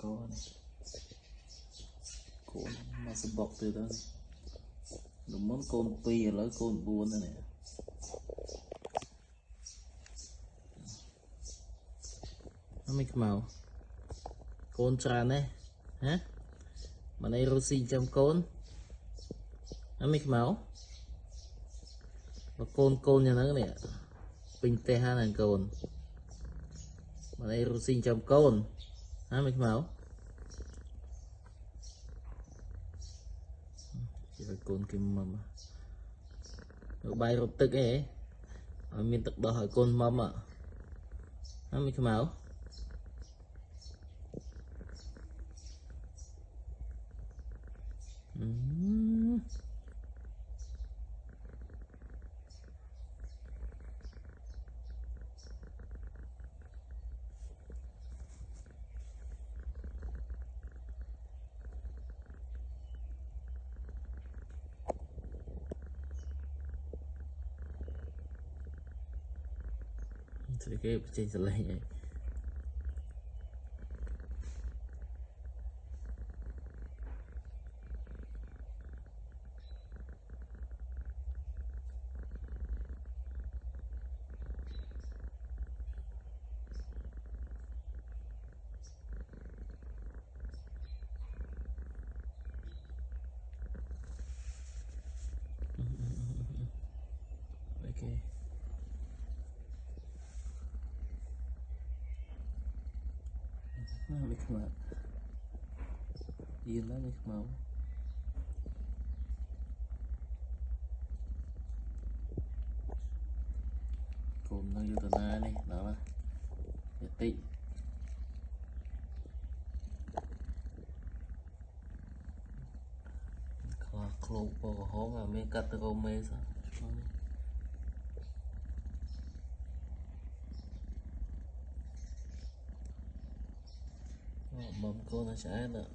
có này côn mà sẽ bọc từ đó đúng món côn pi lấy côn buôn này nó mấy màu côn tràn đấy hả mà đây rosin trong côn nó mấy màu và côn nhà nó này bình tê ha là côn mà đây rosin trong côn hả mấy màu chỉ là côn kim mầm bay rụt tức ấy ở miền tật đó hỏi côn mầm ạ hả mấy màu thì cái trên sẽ lấy vậy ok mấy màu yên lắm mấy màu cồn đang vô tận này đó là tị khô bò hố mà mấy cắt từ hôm mấy sao mầm cô nó sẽ nữa